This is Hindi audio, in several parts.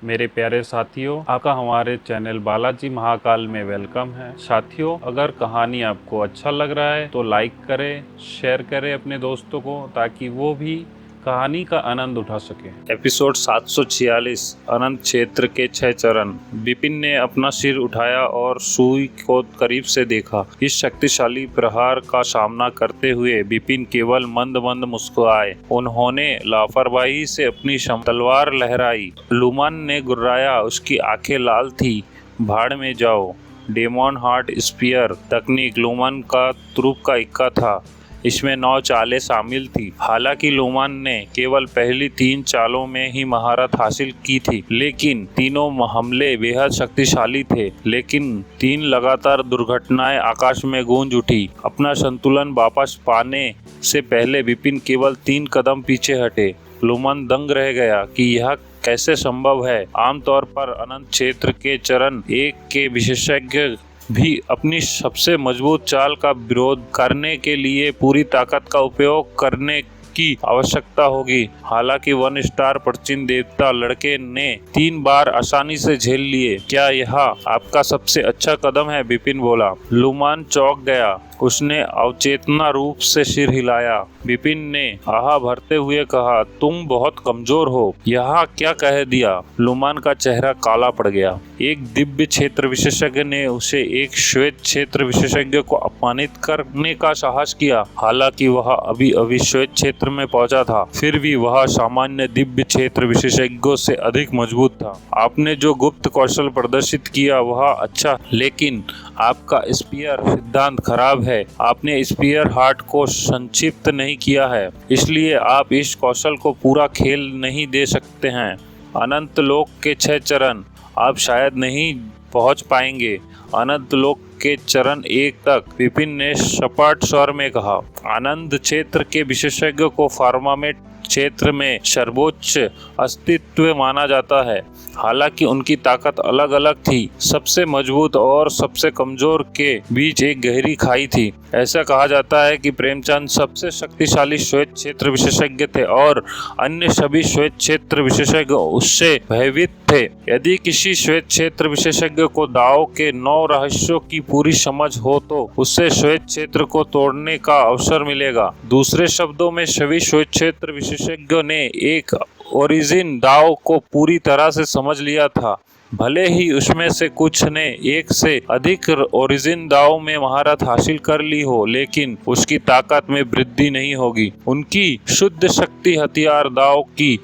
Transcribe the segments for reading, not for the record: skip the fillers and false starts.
मेरे प्यारे साथियों, आपका हमारे चैनल बालाजी महाकाल में वेलकम है। साथियों, अगर कहानी आपको अच्छा लग रहा है तो लाइक करें, शेयर करें अपने दोस्तों को, ताकि वो भी कहानी का आनंद उठा सके। एपिसोड 746, अनंत क्षेत्र के 6 चरण। विपिन ने अपना सिर उठाया और सुई को करीब से देखा। इस शक्तिशाली प्रहार का सामना करते हुए विपिन केवल मंद मंद मुस्कुराए। उन्होंने लापरवाही से अपनी तलवार लहराई। लुमन ने गुर्राया, उसकी आंखें लाल थी। भाड़ में जाओ। डेमन हार्ट स्पीयर तकनीक लुमन का तुरुप का इक्का था। इसमें 9 चालें शामिल थी। हालांकि लुमन ने केवल पहली 3 चालों में ही महारत हासिल की थी, लेकिन तीनों हमले बेहद शक्तिशाली थे। लेकिन 3 लगातार दुर्घटनाएं आकाश में गूंज उठी। अपना संतुलन वापस पाने से पहले विपिन केवल 3 कदम पीछे हटे। लुमन दंग रह गया कि यह कैसे संभव है। आमतौर पर अनंत क्षेत्र के चरण 1 के विशेषज्ञ भी अपनी सबसे मजबूत चाल का विरोध करने के लिए पूरी ताकत का उपयोग करने की आवश्यकता होगी। हालांकि 1 स्टार प्राचीन देवता लड़के ने 3 बार आसानी से झेल लिए। क्या यह आपका सबसे अच्छा कदम है? विपिन बोला। लुमन चौंक गया। उसने अवचेतना रूप से सिर हिलाया। विपिन ने आहा भरते हुए कहा, तुम बहुत कमजोर हो। यहाँ क्या कह दिया? लुमन का चेहरा काला पड़ गया। एक दिव्य क्षेत्र विशेषज्ञ ने उसे एक श्वेत क्षेत्र विशेषज्ञ को अपमानित करने का साहस किया। हालांकि वह अभी अभी श्वेत क्षेत्र में पहुंचा था, फिर भी वह सामान्य दिव्य क्षेत्र विशेषज्ञों से अधिक मजबूत था। आपने जो गुप्त कौशल प्रदर्शित किया वह अच्छा, लेकिन आपका स्पीयर सिद्धांत खराब है। आपने स्पीयर हार्ट को संक्षिप्त नहीं किया है, इसलिए आप इस कौशल को पूरा खेल नहीं दे सकते हैं। अनंत लोक के 6 चरण आप शायद नहीं पहुंच पाएंगे। अनंत लोक के चरण 1 तक, विपिन ने सपाट स्वर में कहा। अनंत क्षेत्र के विशेषज्ञ को फार्मामेट क्षेत्र में सर्वोच्च अस्तित्व माना जाता है। हालांकि उनकी ताकत अलग अलग थी। सबसे मजबूत और सबसे कमजोर के बीच एक गहरी खाई थी। ऐसा कहा जाता है कि प्रेमचंद सबसे शक्तिशाली श्वेत क्षेत्र विशेषज्ञ थे और अन्य सभी श्वेत क्षेत्र विशेषज्ञ उससे भयभीत थे। यदि किसी श्वेत क्षेत्र विशेषज्ञ को दाव के 9 रहस्यों की पूरी समझ हो तो उससे श्वेत क्षेत्र को तोड़ने का अवसर मिलेगा। दूसरे शब्दों में, सभी श्वेत क्षेत्र विशेषज्ञों ने एक ओरिजिन दाव को पूरी तरह से समझ लिया था। भले ही उसमें से कुछ ने 1 से अधिक ओरिजिन दाव में महारत हासिल कर ली हो, लेकिन उसकी ताकत में वृद्धि नहीं होगी। उनकी शुद्ध शक्ति हथियार दाव की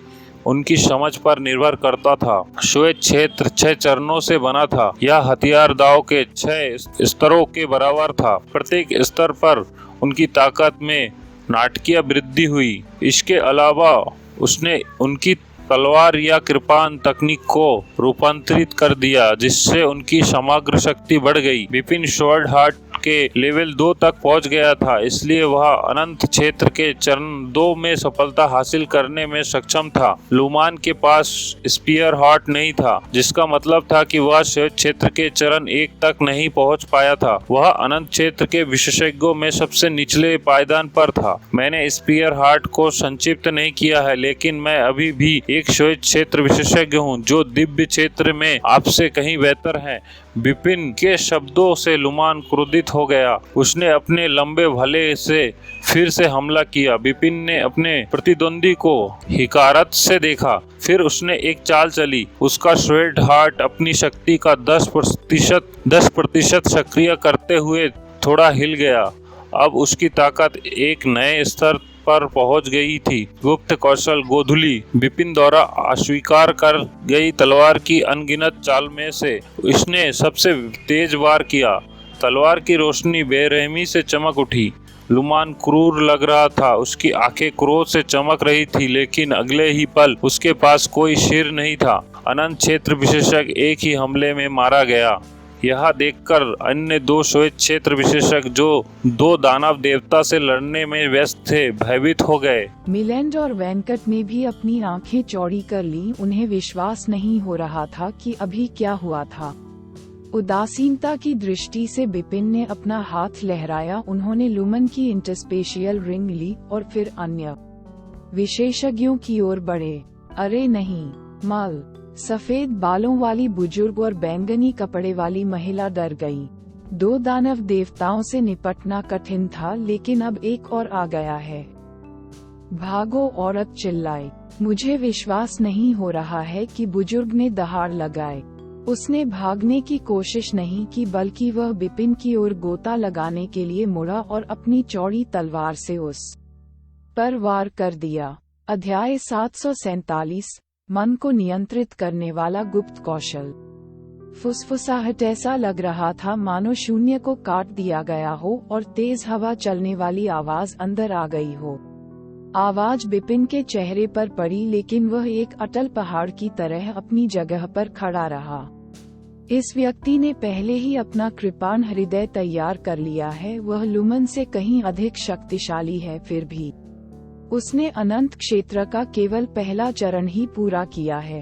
उनकी समझ पर निर्भर करता था। श्वेत क्षेत्र 6 चरणों से बना था। यह हथियार दाव के 6 स्तरों के बराबर था। प्रत्येक स्तर पर उनकी ताकत में नाटकीय वृद्धि हुई। इसके अलावा उसने उनकी तलवार या कृपाण तकनीक को रूपांतरित कर दिया, जिससे उनकी समग्र शक्ति बढ़ गई। विपिन स्वॉर्ड हार्ट के लेवल 2 तक पहुंच गया था, इसलिए वह अनंत क्षेत्र के चरण 2 में सफलता हासिल करने में सक्षम था। लुमन के पास स्पीयर हार्ट नहीं था, जिसका मतलब था कि वह श्वेत क्षेत्र के चरण 1 तक नहीं पहुंच पाया था। वह अनंत क्षेत्र के विशेषज्ञों में सबसे निचले पायदान पर था। मैंने स्पीयर हार्ट को संक्षिप्त नहीं किया है, लेकिन मैं अभी भी एक श्वेत क्षेत्र विशेषज्ञ हूँ जो दिव्य क्षेत्र में आपसे कहीं बेहतर है। विपिन के शब्दों से लुमन क्रोधित हो गया। उसने अपने लंबे भले से फिर से हमला किया। विपिन ने अपने प्रतिद्वंदी को हिकारत से देखा। फिर उसने एक चाल चली। उसका श्वेत हार्ट अपनी शक्ति का 10% सक्रिय करते हुए थोड़ा हिल गया। अब उसकी ताकत एक नए स्तर पर पहुंच गई थी। गुप्त कौशल गोधुली विपिन द्वारा अस्वीकार कर गई तलवार की अनगिनत चाल में से इसने सबसे तेज वार किया। तलवार की रोशनी बेरहमी से चमक उठी। लुमन क्रूर लग रहा था। उसकी आंखें क्रोध से चमक रही थी, लेकिन अगले ही पल उसके पास कोई सिर नहीं था। अनंत क्षेत्र विशेषज्ञ एक ही हमले में मारा गया। यह देखकर अन्य 2 श्वेत क्षेत्र विशेषज्ञ जो 2 दानव देवता से लड़ने में व्यस्त थे, भयभीत हो गए। मिलेंड और वेंकट ने भी अपनी आंखें चौड़ी कर ली। उन्हें विश्वास नहीं हो रहा था कि अभी क्या हुआ था। उदासीनता की दृष्टि से विपिन ने अपना हाथ लहराया। उन्होंने लुमन की इंटरस्पेशियल रिंग ली और फिर अन्य विशेषज्ञों की ओर बढ़े। अरे नहीं, माल, सफेद बालों वाली बुजुर्ग और बैंगनी कपड़े वाली महिला डर गई। 2 दानव देवताओं से निपटना कठिन था, लेकिन अब एक और आ गया है। भागो, औरत चिल्लाई। मुझे विश्वास नहीं हो रहा है कि बुजुर्ग ने दहाड़ लगाए। उसने भागने की कोशिश नहीं की, बल्कि वह बिपिन की ओर गोता लगाने के लिए मुड़ा और अपनी चौड़ी तलवार से उस पर वार कर दिया। अध्याय 747, मन को नियंत्रित करने वाला गुप्त कौशल। फुसफुसाहट, ऐसा लग रहा था मानो शून्य को काट दिया गया हो और तेज हवा चलने वाली आवाज अंदर आ गई हो। आवाज बिपिन के चेहरे पर पड़ी, लेकिन वह एक अटल पहाड़ की तरह अपनी जगह पर खड़ा रहा। इस व्यक्ति ने पहले ही अपना कृपाण हृदय तैयार कर लिया है। वह लुमन से कहीं अधिक शक्तिशाली है, फिर भी उसने अनंत क्षेत्र का केवल पहला चरण ही पूरा किया है।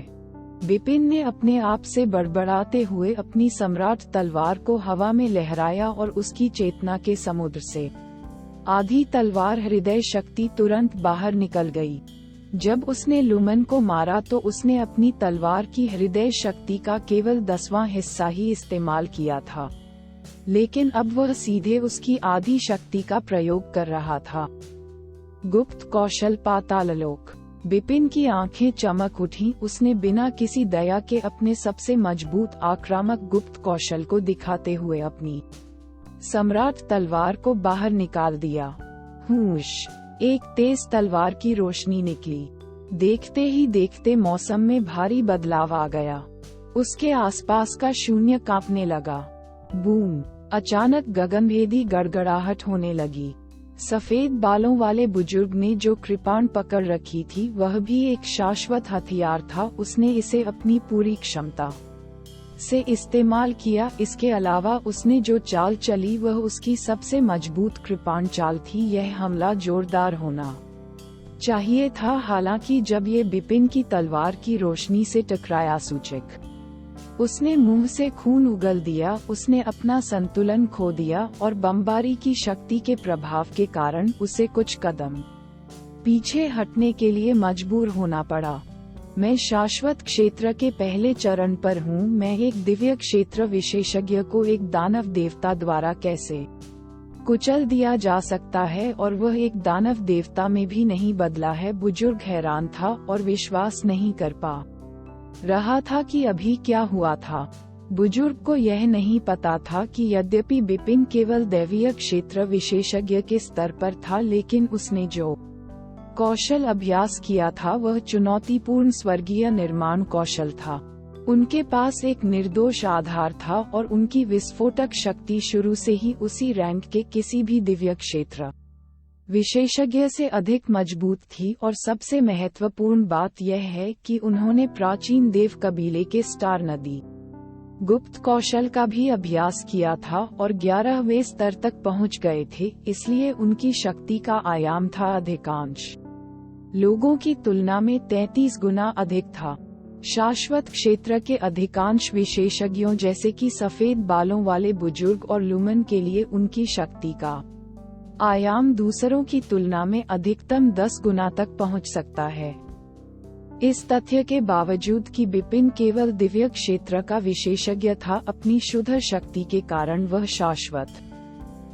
बिपिन ने अपने आप से बड़बड़ाते हुए अपनी सम्राट तलवार को हवा में लहराया और उसकी चेतना के समुद्र से आधी तलवार हृदय शक्ति तुरंत बाहर निकल गई। जब उसने लुमन को मारा तो उसने अपनी तलवार की हृदय शक्ति का केवल 10वां हिस्सा ही इस्तेमाल किया था, लेकिन अब वह सीधे उसकी आधी शक्ति का प्रयोग कर रहा था। गुप्त कौशल पाताललोक। बिपिन की आंखें चमक उठी। उसने बिना किसी दया के अपने सबसे मजबूत आक्रामक गुप्त कौशल को दिखाते हुए अपनी सम्राट तलवार को बाहर निकाल दिया। हुश! एक तेज तलवार की रोशनी निकली। देखते ही देखते मौसम में भारी बदलाव आ गया। उसके आसपास का शून्य कांपने लगा। बूम! अचानक गगनभेदी गड़गड़ाहट होने लगी। सफेद बालों वाले बुजुर्ग ने जो कृपाण पकड़ रखी थी, वह भी एक शाश्वत हथियार था। उसने इसे अपनी पूरी क्षमता से इस्तेमाल किया। इसके अलावा उसने जो चाल चली वह उसकी सबसे मजबूत कृपाण चाल थी। यह हमला जोरदार होना चाहिए था, हालांकि जब ये बिपिन की तलवार की रोशनी से टकराया, सूचक उसने मुंह से खून उगल दिया। उसने अपना संतुलन खो दिया और बमबारी की शक्ति के प्रभाव के कारण उसे कुछ कदम पीछे हटने के लिए मजबूर होना पड़ा। मैं शाश्वत क्षेत्र के पहले चरण पर हूँ। मैं एक दिव्य क्षेत्र विशेषज्ञ को एक दानव देवता द्वारा कैसे कुचल दिया जा सकता है, और वह एक दानव देवता में भी नहीं बदला है। बुजुर्ग हैरान था और विश्वास नहीं कर पा रहा था कि अभी क्या हुआ था। बुजुर्ग को यह नहीं पता था कि यद्यपि बिपिन केवल दैवीय क्षेत्र विशेषज्ञ के स्तर पर था, लेकिन उसने जो कौशल अभ्यास किया था वह चुनौतीपूर्ण स्वर्गीय निर्माण कौशल था। उनके पास एक निर्दोष आधार था और उनकी विस्फोटक शक्ति शुरू से ही उसी रैंक के किसी भी दिव्य क्षेत्र विशेषज्ञ से अधिक मजबूत थी। और सबसे महत्वपूर्ण बात यह है कि उन्होंने प्राचीन देव कबीले के स्टार नदी गुप्त कौशल का भी अभ्यास किया था और 11वें स्तर तक पहुंच गए थे। इसलिए उनकी शक्ति का आयाम था अधिकांश लोगों की तुलना में 33 गुना अधिक था। शाश्वत क्षेत्र के अधिकांश विशेषज्ञों जैसे कि सफेद बालों वाले बुजुर्ग और लुमन के लिए उनकी शक्ति का आयाम दूसरों की तुलना में अधिकतम 10 गुना तक पहुंच सकता है। इस तथ्य के बावजूद कि बिपिन केवल दिव्य क्षेत्र का विशेषज्ञ था, अपनी शुद्ध शक्ति के कारण वह शाश्वत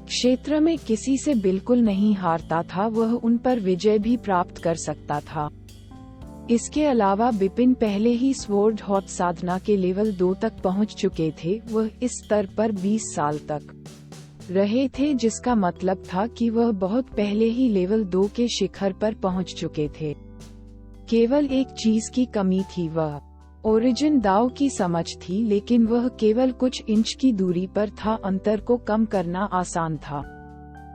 क्षेत्र में किसी से बिल्कुल नहीं हारता था। वह उन पर विजय भी प्राप्त कर सकता था। इसके अलावा बिपिन पहले ही स्वॉर्ड हॉट साधना के लेवल 2 तक पहुंच चुके थे। वह इस स्तर पर 20 साल तक रहे थे, जिसका मतलब था कि वह बहुत पहले ही लेवल 2 के शिखर पर पहुंच चुके थे। केवल एक चीज की कमी थी, वह ओरिजिन दाव की समझ थी, लेकिन वह केवल कुछ इंच की दूरी पर था। अंतर को कम करना आसान था।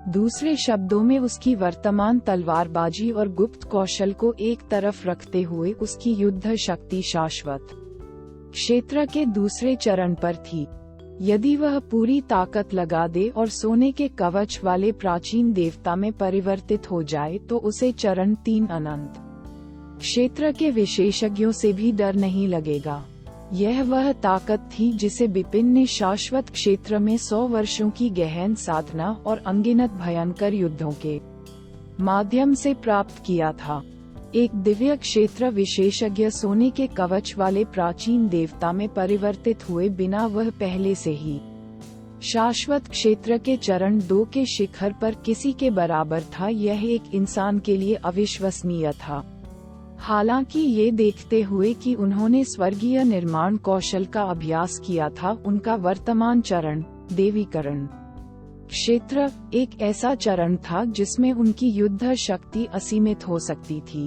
दूसरे शब्दों में, उसकी वर्तमान तलवारबाजी और गुप्त कौशल को एक तरफ रखते हुए उसकी युद्ध शक्ति शाश्वत क्षेत्र के दूसरे चरण पर थी। यदि वह पूरी ताकत लगा दे और सोने के कवच वाले प्राचीन देवता में परिवर्तित हो जाए तो उसे चरण 3 अनंत क्षेत्र के विशेषज्ञों से भी डर नहीं लगेगा। यह वह ताकत थी जिसे बिपिन ने शाश्वत क्षेत्र में 100 वर्षों की गहन साधना और अनगिनत भयंकर युद्धों के माध्यम से प्राप्त किया था। एक दिव्य क्षेत्र विशेषज्ञ सोने के कवच वाले प्राचीन देवता में परिवर्तित हुए बिना वह पहले से ही शाश्वत क्षेत्र के चरण 2 के शिखर पर किसी के बराबर था। यह एक इंसान के लिए अविश्वसनीय था। हालांकि ये देखते हुए कि उन्होंने स्वर्गीय निर्माण कौशल का अभ्यास किया था, उनका वर्तमान चरण देवीकरण क्षेत्र एक ऐसा चरण था जिसमें उनकी युद्ध शक्ति असीमित हो सकती थी।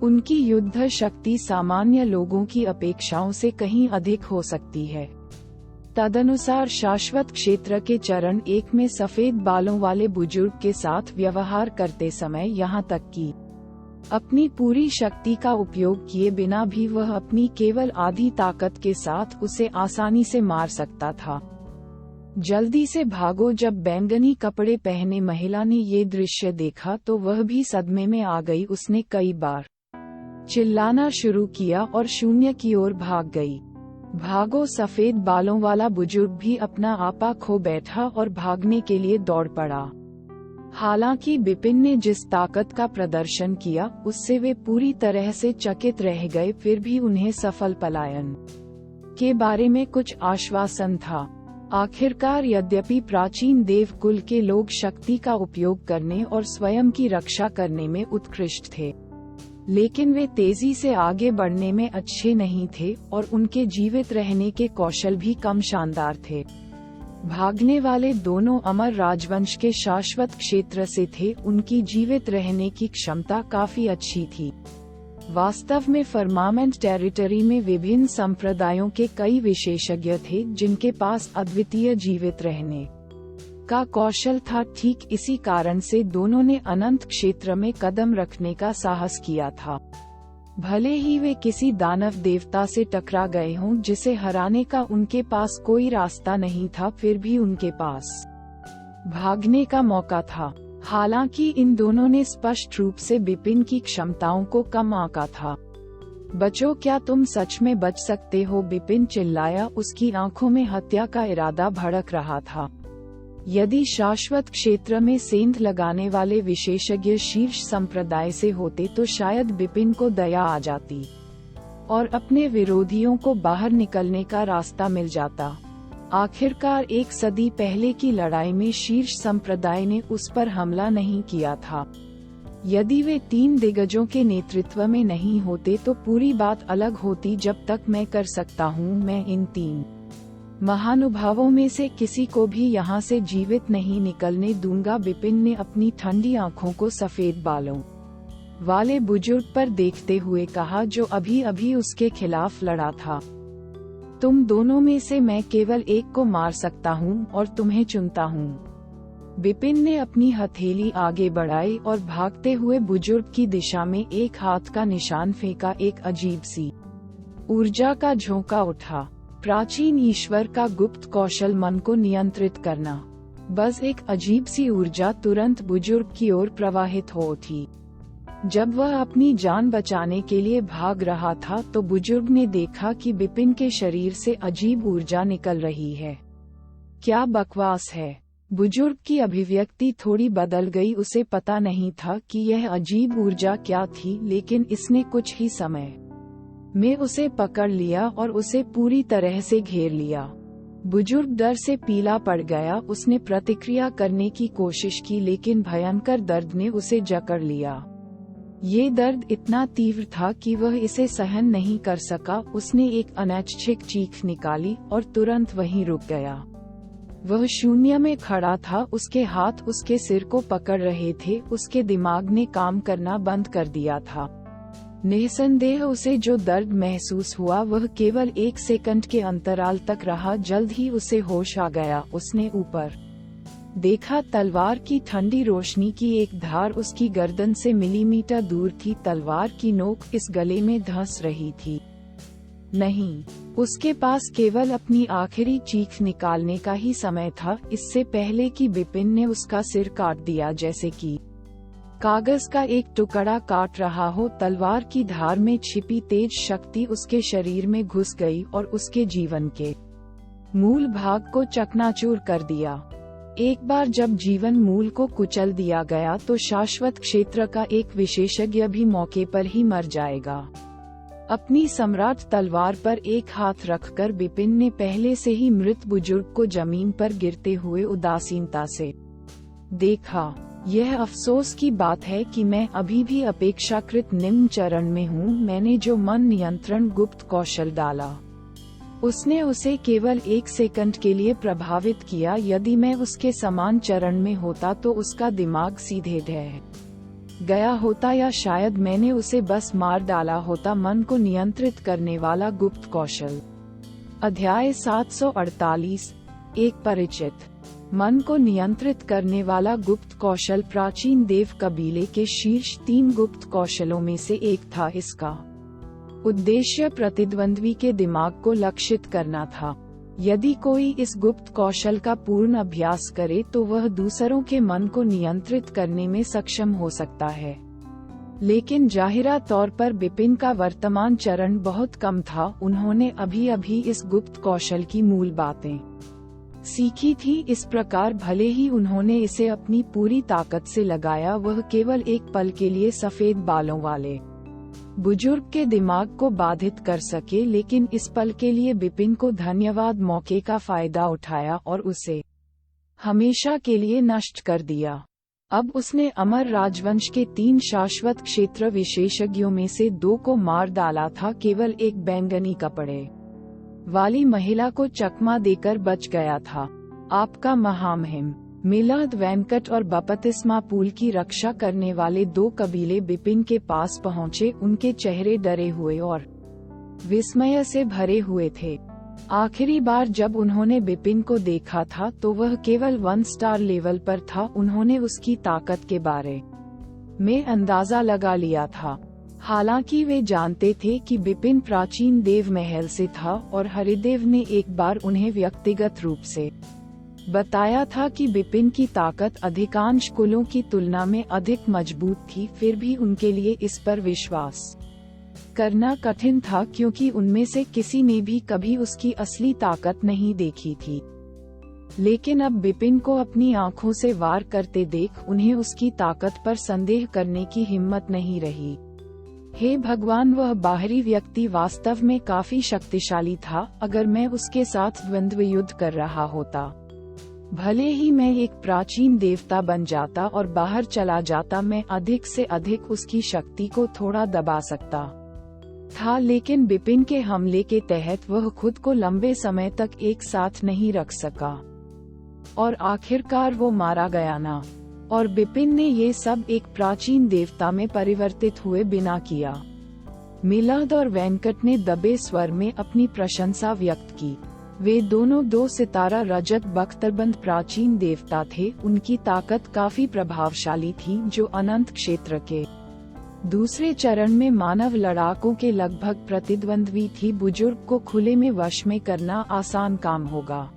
उनकी युद्ध शक्ति सामान्य लोगों की अपेक्षाओं से कहीं अधिक हो सकती है। तदनुसार शाश्वत क्षेत्र के चरण 1 में सफेद बालों वाले बुजुर्ग के साथ व्यवहार करते समय यहाँ तक कि अपनी पूरी शक्ति का उपयोग किए बिना भी वह अपनी केवल आधी ताकत के साथ उसे आसानी से मार सकता था। जल्दी से भागो। जब बैंगनी कपड़े पहने महिला ने ये दृश्य देखा तो वह भी सदमे में आ गई। उसने कई बार चिल्लाना शुरू किया और शून्य की ओर भाग गई। भागो। सफेद बालों वाला बुजुर्ग भी अपना आपा खो बैठा और भागने के लिए दौड़ पड़ा। हालांकि बिपिन ने जिस ताकत का प्रदर्शन किया उससे वे पूरी तरह से चकित रह गए, फिर भी उन्हें सफल पलायन के बारे में कुछ आश्वासन था। आखिरकार यद्यपि प्राचीन देवकुल के लोग शक्ति का उपयोग करने और स्वयं की रक्षा करने में उत्कृष्ट थे, लेकिन वे तेजी से आगे बढ़ने में अच्छे नहीं थे और उनके जीवित रहने के कौशल भी कम शानदार थे। भागने वाले दोनों अमर राजवंश के शाश्वत क्षेत्र से थे। उनकी जीवित रहने की क्षमता काफी अच्छी थी। वास्तव में फर्मामेंट टेरिटरी में विभिन्न संप्रदायों के कई विशेषज्ञ थे जिनके पास अद्वितीय जीवित रहने का कौशल था। ठीक इसी कारण से दोनों ने अनंत क्षेत्र में कदम रखने का साहस किया था। भले ही वे किसी दानव देवता से टकरा गए हों जिसे हराने का उनके पास कोई रास्ता नहीं था, फिर भी उनके पास भागने का मौका था। हालांकि इन दोनों ने स्पष्ट रूप से बिपिन की क्षमताओं को कम आंका था। बचो, क्या तुम सच में बच सकते हो? बिपिन चिल्लाया। उसकी आंखों में हत्या का इरादा भड़क रहा था। यदि शाश्वत क्षेत्र में सेंध लगाने वाले विशेषज्ञ शीर्ष संप्रदाय से होते तो शायद बिपिन को दया आ जाती और अपने विरोधियों को बाहर निकलने का रास्ता मिल जाता। आखिरकार 1 सदी पहले की लड़ाई में शीर्ष संप्रदाय ने उस पर हमला नहीं किया था। यदि वे 3 दिग्गजों के नेतृत्व में नहीं होते तो पूरी बात अलग होती। जब तक मैं कर सकता हूँ, मैं इन 3 महानुभावों में से किसी को भी यहाँ से जीवित नहीं निकलने दूंगा। बिपिन ने अपनी ठंडी आंखों को सफेद बालों वाले बुजुर्ग पर देखते हुए कहा, जो अभी अभी उसके खिलाफ लड़ा था। तुम दोनों में से मैं केवल एक को मार सकता हूँ और तुम्हें चुनता हूँ। बिपिन ने अपनी हथेली आगे बढ़ाई और भागते हुए बुजुर्ग की दिशा में एक हाथ का निशान फेंका। एक अजीब सी ऊर्जा का झोंका उठा। प्राचीन ईश्वर का गुप्त कौशल मन को नियंत्रित करना। बस एक अजीब सी ऊर्जा तुरंत बुजुर्ग की ओर प्रवाहित हो उठी। जब वह अपनी जान बचाने के लिए भाग रहा था तो बुजुर्ग ने देखा कि बिपिन के शरीर से अजीब ऊर्जा निकल रही है। क्या बकवास है? बुजुर्ग की अभिव्यक्ति थोड़ी बदल गई। उसे पता नहीं था कि यह अजीब ऊर्जा क्या थी, लेकिन इसने कुछ ही समय में उसे पकड़ लिया और उसे पूरी तरह से घेर लिया। बुजुर्ग डर से पीला पड़ गया। उसने प्रतिक्रिया करने की कोशिश की, लेकिन भयंकर दर्द ने उसे जकड़ लिया। ये दर्द इतना तीव्र था कि वह इसे सहन नहीं कर सका। उसने एक अनैच्छिक चीख निकाली और तुरंत वहीं रुक गया। वह शून्य में खड़ा था। उसके हाथ उसके सिर को पकड़ रहे थे। उसके दिमाग ने काम करना बंद कर दिया था। निस्संदेह उसे जो दर्द महसूस हुआ वह केवल 1 सेकंड के अंतराल तक रहा। जल्द ही उसे होश आ गया। उसने ऊपर देखा। तलवार की ठंडी रोशनी की एक धार उसकी गर्दन से मिलीमीटर दूर थी। तलवार की नोक इस गले में धंस रही थी। नहीं, उसके पास केवल अपनी आखिरी चीख निकालने का ही समय था, इससे पहले कि बिपिन ने उसका सिर काट दिया जैसे कि कागज का एक टुकड़ा काट रहा हो। तलवार की धार में छिपी तेज शक्ति उसके शरीर में घुस गई और उसके जीवन के मूल भाग को चकनाचूर कर दिया। एक बार जब जीवन मूल को कुचल दिया गया तो शाश्वत क्षेत्र का एक विशेषज्ञ भी मौके पर ही मर जाएगा। अपनी सम्राट तलवार पर एक हाथ रखकर बिपिन ने पहले से ही मृत बुजुर्ग को जमीन पर गिरते हुए उदासीनता से देखा। यह अफसोस की बात है कि मैं अभी भी अपेक्षाकृत निम्न चरण में हूँ। मैंने जो मन नियंत्रण गुप्त कौशल डाला, उसने उसे केवल 1 सेकंड के लिए प्रभावित किया। यदि मैं उसके समान चरण में होता तो उसका दिमाग सीधे ढह गया होता, या शायद मैंने उसे बस मार डाला होता। मन को नियंत्रित करने वाला गुप्त कौशल। अध्याय 748। एक परिचित। मन को नियंत्रित करने वाला गुप्त कौशल प्राचीन देव कबीले के शीर्ष 3 गुप्त कौशलों में से एक था। इसका उद्देश्य प्रतिद्वंद्वी के दिमाग को लक्षित करना था। यदि कोई इस गुप्त कौशल का पूर्ण अभ्यास करे तो वह दूसरों के मन को नियंत्रित करने में सक्षम हो सकता है। लेकिन जाहिरा तौर पर बिपिन का वर्तमान चरण बहुत कम था। उन्होंने अभी अभी इस गुप्त कौशल की मूल बातें सीखी थी। इस प्रकार भले ही उन्होंने इसे अपनी पूरी ताकत से लगाया, वह केवल एक पल के लिए सफेद बालों वाले बुजुर्ग के दिमाग को बाधित कर सके। लेकिन इस पल के लिए बिपिन को धन्यवाद मौके का फायदा उठाया और उसे हमेशा के लिए नष्ट कर दिया। अब उसने अमर राजवंश के 3 शाश्वत क्षेत्र विशेषज्ञों में से 2 को मार डाला था। केवल एक बैंगनी कपड़े वाली महिला को चकमा देकर बच गया था। आपका महामहिम। मिलाद वेंकट और बपतिस्मा पुल की रक्षा करने वाले 2 कबीले बिपिन के पास पहुंचे। उनके चेहरे डरे हुए और विस्मय से भरे हुए थे। आखिरी बार जब उन्होंने बिपिन को देखा था तो वह केवल 1 स्टार लेवल पर था। उन्होंने उसकी ताकत के बारे में अंदाजा लगा लिया था। हालांकि वे जानते थे कि बिपिन प्राचीन देव महल से था और हरिदेव ने एक बार उन्हें व्यक्तिगत रूप से बताया था कि बिपिन की ताकत अधिकांश कुलों की तुलना में अधिक मजबूत थी। फिर भी उनके लिए इस पर विश्वास करना कठिन था, क्योंकि उनमें से किसी ने भी कभी उसकी असली ताकत नहीं देखी थी। लेकिन अब बिपिन को अपनी आंखों से वार करते देख उन्हें उसकी ताकत पर संदेह करने की हिम्मत नहीं रही। हे भगवान, वह बाहरी व्यक्ति वास्तव में काफी शक्तिशाली था। अगर मैं उसके साथ द्वंद्व युद्ध कर रहा होता, भले ही मैं एक प्राचीन देवता बन जाता और बाहर चला जाता, मैं अधिक से अधिक उसकी शक्ति को थोड़ा दबा सकता था। लेकिन बिपिन के हमले के तहत वह खुद को लंबे समय तक एक साथ नहीं रख सका और आखिरकार वो मारा गया ना। और बिपिन ने ये सब एक प्राचीन देवता में परिवर्तित हुए बिना किया। मिलाद और वेंकट ने दबे स्वर में अपनी प्रशंसा व्यक्त की। वे दोनों 2 सितारा रजत बख्तरबंद प्राचीन देवता थे। उनकी ताकत काफी प्रभावशाली थी, जो अनंत क्षेत्र के दूसरे चरण में मानव लड़ाकों के लगभग प्रतिद्वंद्वी थी। बुजुर्ग को खुले में वश में करना आसान काम होगा,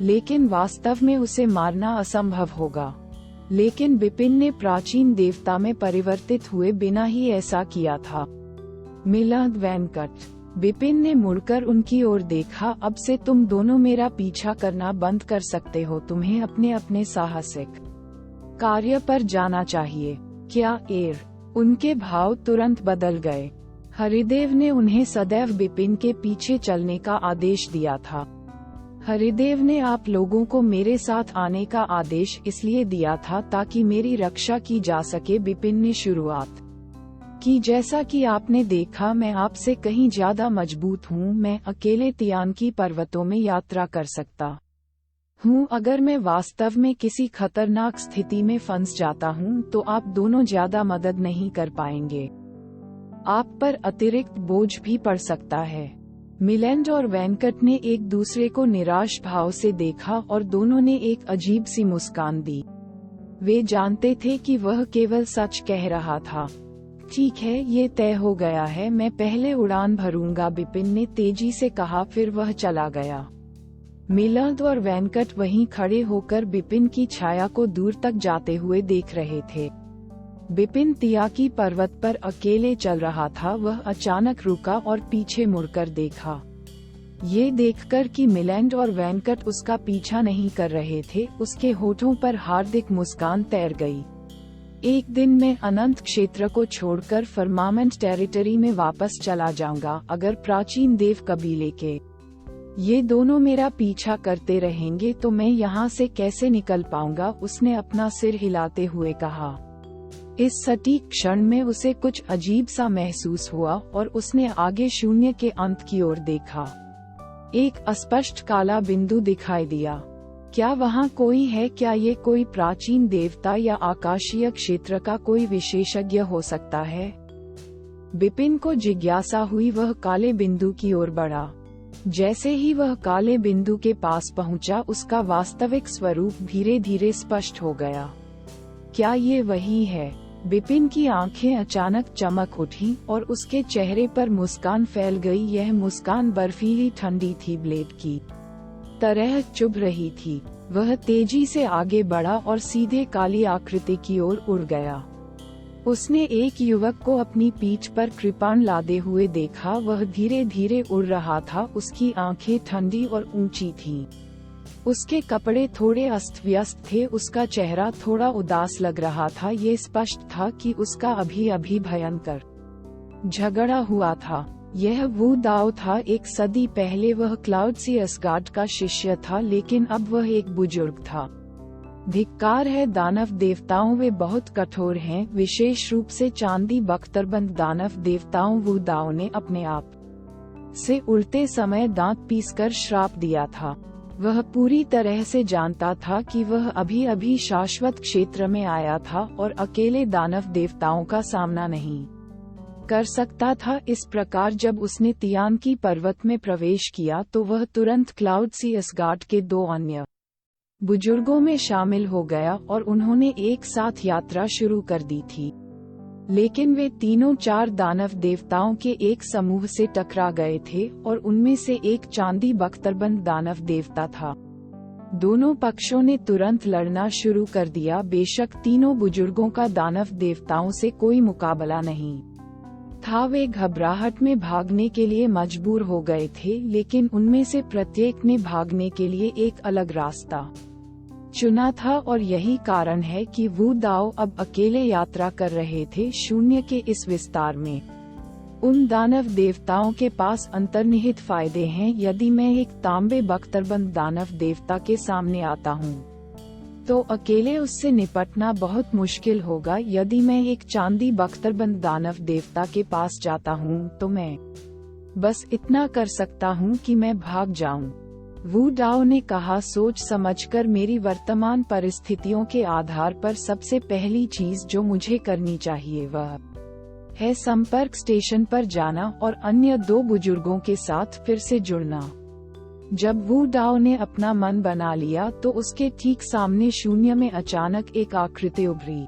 लेकिन वास्तव में उसे मारना असंभव होगा। लेकिन बिपिन ने प्राचीन देवता में परिवर्तित हुए बिना ही ऐसा किया था। मिलाद वेंकट। बिपिन ने मुड़कर उनकी ओर देखा। अब से तुम दोनों मेरा पीछा करना बंद कर सकते हो। तुम्हें अपने अपने साहसिक कार्य पर जाना चाहिए। क्या एर? उनके भाव तुरंत बदल गए। हरिदेव ने उन्हें सदैव बिपिन के पीछे चलने का आदेश दिया था। हरिदेव ने आप लोगों को मेरे साथ आने का आदेश इसलिए दिया था ताकि मेरी रक्षा की जा सके। बिपिन ने शुरुआत की। जैसा कि आपने देखा, मैं आपसे कहीं ज्यादा मजबूत हूँ। मैं अकेले तियानकी पर्वतों में यात्रा कर सकता हूँ। अगर मैं वास्तव में किसी खतरनाक स्थिति में फंस जाता हूँ तो आप दोनों ज्यादा मदद नहीं कर पाएंगे। आप पर अतिरिक्त बोझ भी पड़ सकता है। मिलेंड और वेंकट ने एक दूसरे को निराश भाव से देखा और दोनों ने एक अजीब सी मुस्कान दी। वे जानते थे कि वह केवल सच कह रहा था। ठीक है, ये तय हो गया है। मैं पहले उड़ान भरूंगा, बिपिन ने तेजी से कहा। फिर वह चला गया। मिलाद और वेंकट वहीं खड़े होकर बिपिन की छाया को दूर तक जाते हुए देख रहे थे। बिपिन तियाकी पर्वत पर अकेले चल रहा था। वह अचानक रुका और पीछे मुड़कर देखा। ये देखकर कि मिलेंड और वेंकट उसका पीछा नहीं कर रहे थे, उसके होठों पर हार्दिक मुस्कान तैर गई। एक दिन मैं अनंत क्षेत्र को छोड़कर फर्मामेंट टेरिटरी में वापस चला जाऊंगा। अगर प्राचीन देव कबीले के ये दोनों मेरा पीछा करते रहेंगे तो मैं यहाँ से कैसे निकल पाऊंगा, उसने अपना सिर हिलाते हुए कहा। इस सटीक क्षण में उसे कुछ अजीब सा महसूस हुआ और उसने आगे शून्य के अंत की ओर देखा। एक अस्पष्ट काला बिंदु दिखाई दिया। क्या वहाँ कोई है? क्या ये कोई प्राचीन देवता या आकाशीय क्षेत्र का कोई विशेषज्ञ हो सकता है? बिपिन को जिज्ञासा हुई। वह काले बिंदु की ओर बढ़ा। जैसे ही वह काले बिंदु के पास पहुंचा, उसका वास्तविक स्वरूप धीरे धीरे स्पष्ट हो गया। क्या ये वही है? बिपिन की आंखें अचानक चमक उठी और उसके चेहरे पर मुस्कान फैल गई। यह मुस्कान बर्फीली ठंडी थी, ब्लेड की तरह चुभ रही थी। वह तेजी से आगे बढ़ा और सीधे काली आकृति की ओर उड़ गया। उसने एक युवक को अपनी पीठ पर कृपाण लादे हुए देखा। वह धीरे धीरे उड़ रहा था। उसकी आंखें ठंडी और ऊंची थीं। उसके कपड़े थोड़े अस्त व्यस्त थे। उसका चेहरा थोड़ा उदास लग रहा था। ये स्पष्ट था कि उसका अभी अभी भयंकर झगड़ा हुआ था। यह वू दाओ था। एक सदी पहले वह क्लाउडसी असगार्ड का शिष्य था, लेकिन अब वह एक बुजुर्ग था। धिक्कार है दानव देवताओं, वे बहुत कठोर हैं, विशेष रूप से चांदी बख्तरबंद दानव देवताओं। वू दाओ ने अपने आप से उड़ते समय दांत पीसकर श्राप दिया था। वह पूरी तरह से जानता था कि वह अभी अभी शाश्वत क्षेत्र में आया था और अकेले दानव देवताओं का सामना नहीं कर सकता था। इस प्रकार जब उसने तियान की पर्वत में प्रवेश किया तो वह तुरंत क्लाउडसी असगार्ड के दो अन्य बुजुर्गों में शामिल हो गया और उन्होंने एक साथ यात्रा शुरू कर दी थी। लेकिन वे तीनों चार दानव देवताओं के एक समूह से टकरा गए थे और उनमें से एक चांदी बख्तरबंद दानव देवता था। दोनों पक्षों ने तुरंत लड़ना शुरू कर दिया। बेशक तीनों बुजुर्गों का दानव देवताओं से कोई मुकाबला नहीं था। वे घबराहट में भागने के लिए मजबूर हो गए थे, लेकिन उनमें से प्रत्येक ने भागने के लिए एक अलग रास्ता चुना था और यही कारण है कि वू दाओ अब अकेले यात्रा कर रहे थे शून्य के इस विस्तार में। उन दानव देवताओं के पास अंतर्निहित फायदे हैं। यदि मैं एक तांबे बख्तरबंद दानव देवता के सामने आता हूँ तो अकेले उससे निपटना बहुत मुश्किल होगा। यदि मैं एक चांदी बख्तरबंद दानव देवता के पास जाता हूँ तो मैं बस इतना कर सकता हूँ कि मैं भाग जाऊँ। वू दाओ ने कहा, सोच समझकर मेरी वर्तमान परिस्थितियों के आधार पर सबसे पहली चीज जो मुझे करनी चाहिए वह है संपर्क स्टेशन पर जाना और अन्य दो बुजुर्गों के साथ फिर से जुड़ना। जब वू दाओ ने अपना मन बना लिया तो उसके ठीक सामने शून्य में अचानक एक आकृति उभरी।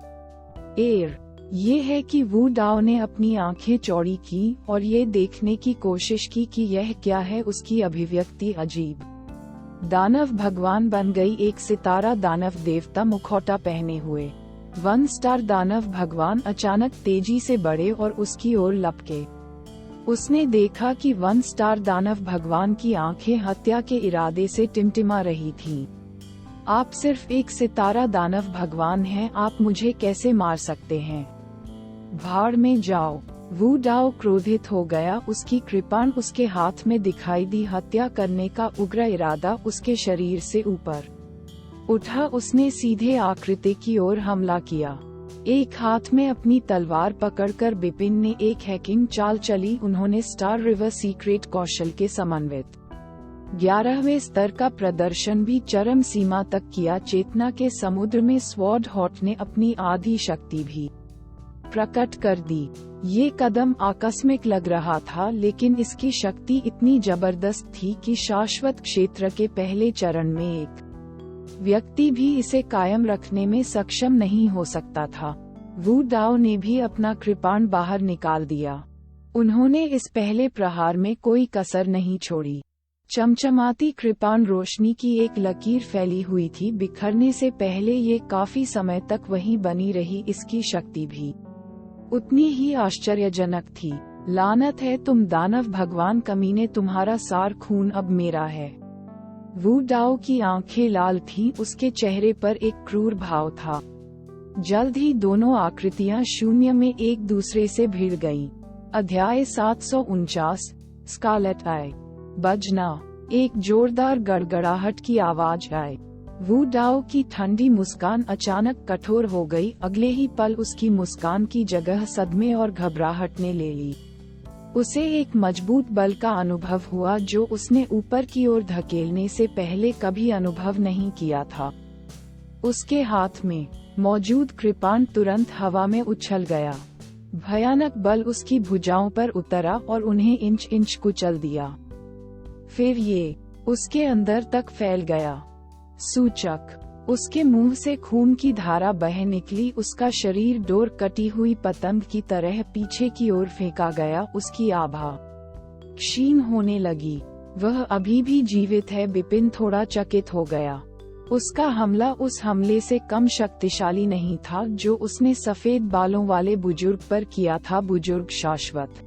ये है कि वू दाओ ने अपनी आंखें चौड़ी की और ये देखने की कोशिश की कि यह क्या है। उसकी अभिव्यक्ति अजीब दानव भगवान बन गई। एक सितारा दानव देवता मुखौटा पहने हुए 1 स्टार दानव भगवान अचानक तेजी से बढ़े और उसकी ओर लपके। उसने देखा कि 1 स्टार दानव भगवान की आंखें हत्या के इरादे से टिमटिमा रही थीं। आप सिर्फ एक सितारा दानव भगवान हैं, आप मुझे कैसे मार सकते हैं? भाड़ में जाओ। वू दाओ क्रोधित हो गया। उसकी कृपाण उसके हाथ में दिखाई दी। हत्या करने का उग्र इरादा उसके शरीर से ऊपर उठा। उसने सीधे आकृति की ओर हमला किया। एक हाथ में अपनी तलवार पकड़कर बिपिन ने एक हैकिंग चाल चली। उन्होंने स्टार रिवर सीक्रेट कौशल के समन्वित 11वें स्तर का प्रदर्शन भी चरम सीमा तक किया। चेतना के समुद्र में स्वॉर्ड हॉट ने अपनी आधी शक्ति भी प्रकट कर दी। ये कदम आकस्मिक लग रहा था, लेकिन इसकी शक्ति इतनी जबरदस्त थी कि शाश्वत क्षेत्र के पहले चरण में एक व्यक्ति भी इसे कायम रखने में सक्षम नहीं हो सकता था। वू दाओ ने भी अपना कृपाण बाहर निकाल दिया। उन्होंने इस पहले प्रहार में कोई कसर नहीं छोड़ी। चमचमाती कृपाण रोशनी की एक लकीर फैली हुई थी। बिखरने से पहले ये काफी समय तक वहीं बनी रही। इसकी शक्ति भी उतनी ही आश्चर्यजनक थी। लानत है तुम दानव भगवान कमीने, तुम्हारा सार खून अब मेरा है। वू डाओ की आंखें लाल थीं, उसके चेहरे पर एक क्रूर भाव था। जल्द ही दोनों आकृतियां शून्य में एक दूसरे से भिड़ गईं। अध्याय 749 स्कारलेट आई। बजना, एक जोरदार गड़गड़ाहट की आवाज आई। वू डाओ की ठंडी मुस्कान अचानक कठोर हो गई। अगले ही पल उसकी मुस्कान की जगह सदमे और घबराहट ने ले ली। उसे एक मजबूत बल का अनुभव हुआ जो उसने ऊपर की ओर धकेलने से पहले कभी अनुभव नहीं किया था। उसके हाथ में मौजूद कृपाण तुरंत हवा में उछल गया। भयानक बल उसकी भुजाओं पर उतरा और उन्हें इंच इंच कुचल दिया। फिर ये उसके अंदर तक फैल गया। सूचक, उसके मुंह से खून की धारा बह निकली। उसका शरीर डोर कटी हुई पतंग की तरह पीछे की ओर फेंका गया। उसकी आभा क्षीण होने लगी। वह अभी भी जीवित है। बिपिन थोड़ा चकित हो गया। उसका हमला उस हमले से कम शक्तिशाली नहीं था जो उसने सफेद बालों वाले बुजुर्ग पर किया था। बुजुर्ग शाश्वत